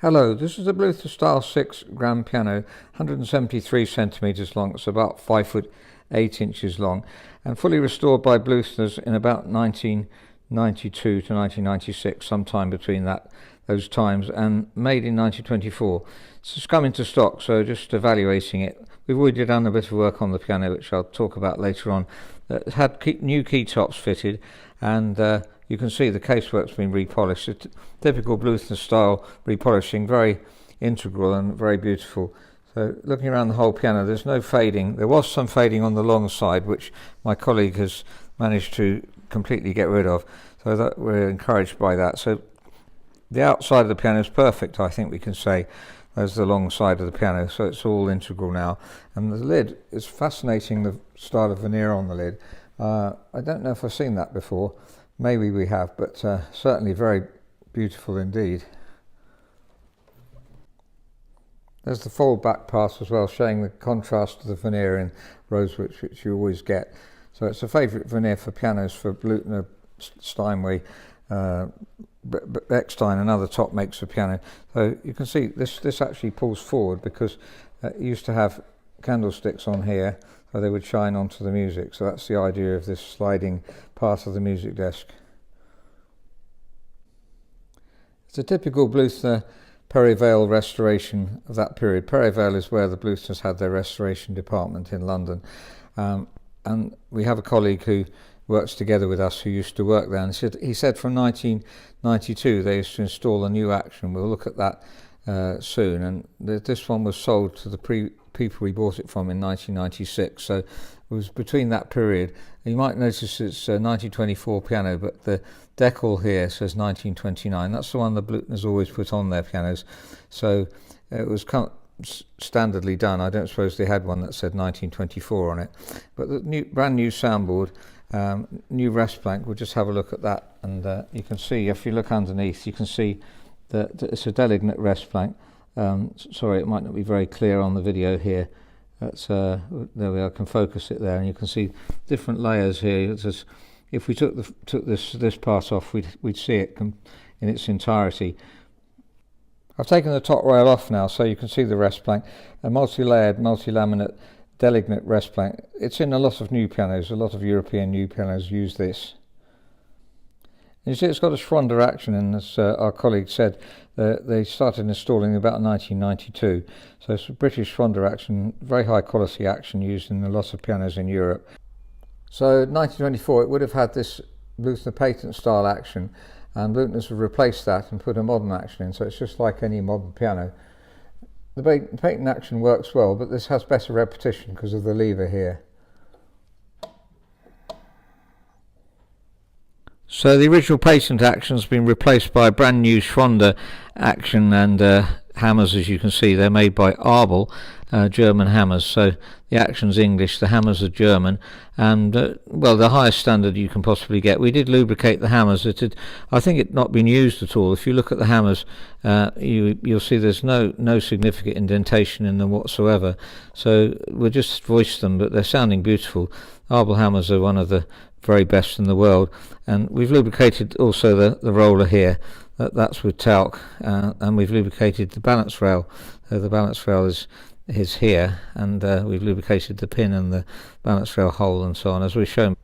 Hello, this is a Bluthner Style 6 grand piano, 173 centimetres long, it's about 5 foot 8 inches long, and fully restored by Bluthners in about 1992 to 1996, sometime between those times, and made in 1924. It's just come into stock, so just evaluating it. We've already done a bit of work on the piano, which I'll talk about later on. It had new key tops fitted, and you can see the casework's been repolished. It's typical Bluthner style repolishing, very integral and very beautiful. So looking around the whole piano, there's no fading. There was some fading on the long side, which my colleague has managed to completely get rid of. So that we're encouraged by that. So the outside of the piano is perfect, I think we can say. There's the long side of the piano, so it's all integral now. And the lid is fascinating, the style of veneer on the lid. I don't know if I've seen that before. Maybe we have, but certainly very beautiful indeed. There's the fold back pass as well, showing the contrast to the veneer in rosewood, which you always get. So it's a favourite veneer for pianos for Bluthner, Steinway, Eckstein and other top makes for piano. So you can see this actually pulls forward because it used to have candlesticks on here, so they would shine onto the music. So that's the idea of this sliding part of the music desk. It's a typical Bluthners Perivale restoration of that period. Perivale is where the Bluthners had their restoration department in London, and we have a colleague who works together with us who used to work there, and he said from 1992 they used to install a new action. We'll look at that soon, and this one was sold to the people we bought it from in 1996, so it was between that period. You might notice it's a 1924 piano, but the decal here says 1929. That's the one the Bluthners always put on their pianos, so it was standardly done. I don't suppose they had one that said 1924 on it, but the brand new soundboard, new rest plank. We'll just have a look at that, and you can see, if you look underneath, you can see that it's a delignate rest plank. Sorry, it might not be very clear on the video here. That's there we are. I can focus it there, and you can see different layers here. It's just, if we took this part off, we'd see it in its entirety. I've taken the top rail off now, so you can see the rest plank, a multi-layered, multi-laminate delignate rest plank. It's in a lot of new pianos. A lot of European new pianos use this. And you see it's got a Schwander action, and as our colleague said, they started installing about 1992. So it's a British Schwander action, very high quality action used in a lot of pianos in Europe. So 1924 it would have had this Bluthner patent style action, and Bluthners have replaced that and put a modern action in, so it's just like any modern piano. The patent action works well, but this has better repetition because of the lever here. So the original patent action has been replaced by a brand new Schwander action, and hammers, as you can see, they're made by Abel, German hammers. So the action's English, the hammers are German, and well, the highest standard you can possibly get. We did lubricate the hammers. I think it not been used at all. If you look at the hammers, you'll see there's no significant indentation in them whatsoever. So we'll just voice them, but they're sounding beautiful. Abel hammers are one of the very best in the world, and we've lubricated also the roller here. That's with talc, and we've lubricated the balance rail. The balance rail is here, and we've lubricated the pin and the balance rail hole and so on, as we've shown.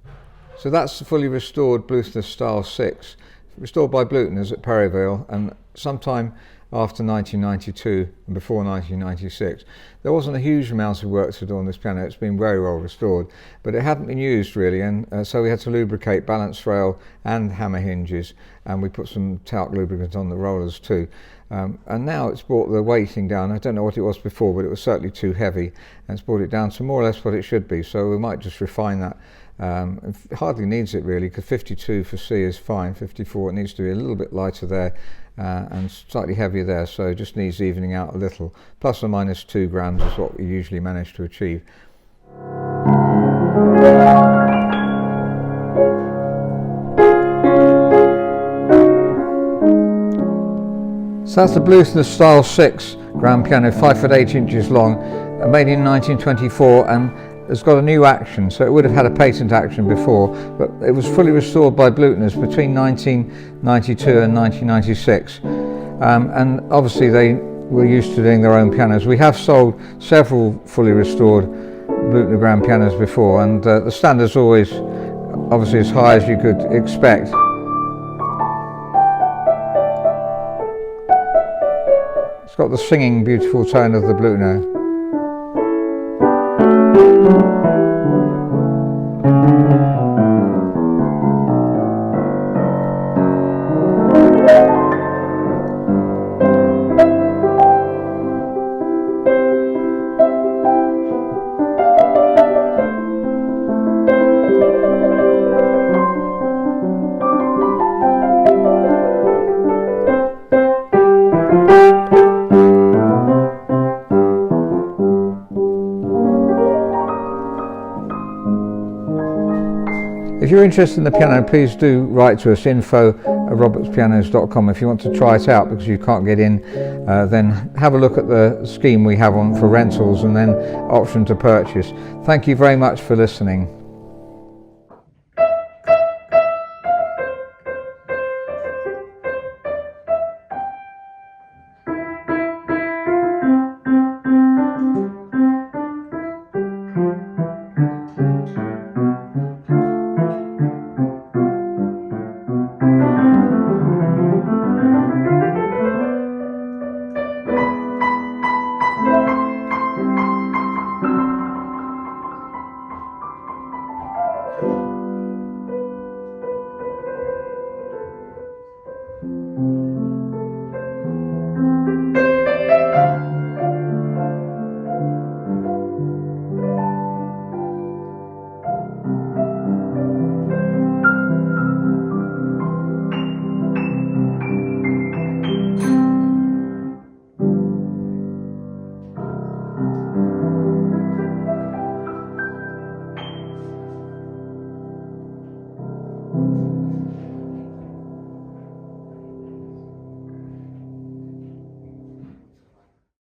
So that's the fully restored Bluthner Style 6, restored by Bluthners at Perivale, and sometime after 1992 and before 1996. There wasn't a huge amount of work to do on this piano. It's been very well restored, but it hadn't been used really, and so we had to lubricate balance rail and hammer hinges, and we put some talc lubricant on the rollers too. And now it's brought the weighting down. I don't know what it was before, but it was certainly too heavy, and it's brought it down to more or less what it should be, so we might just refine that. It hardly needs it really, because 52 for C is fine. 54, it needs to be a little bit lighter there and slightly heavier there, so it just needs evening out a little. Plus or minus 2 grams is what we usually manage to achieve. So that's the Bluthner Style 6 grand piano, 5 foot 8 inches long, made in 1924, and has got a new action. So it would have had a patent action before, but it was fully restored by Bluthners between 1992 and 1996. and obviously they were used to doing their own pianos. We have sold several fully restored Bluthner grand pianos before, and the standard's always obviously as high as you could expect. It's got the singing beautiful tone of the Bluthner. If you're interested in the piano, please do write to us, info@robertspianos.com. If you want to try it out because you can't get in, then have a look at the scheme we have on for rentals and then option to purchase. Thank you very much for listening.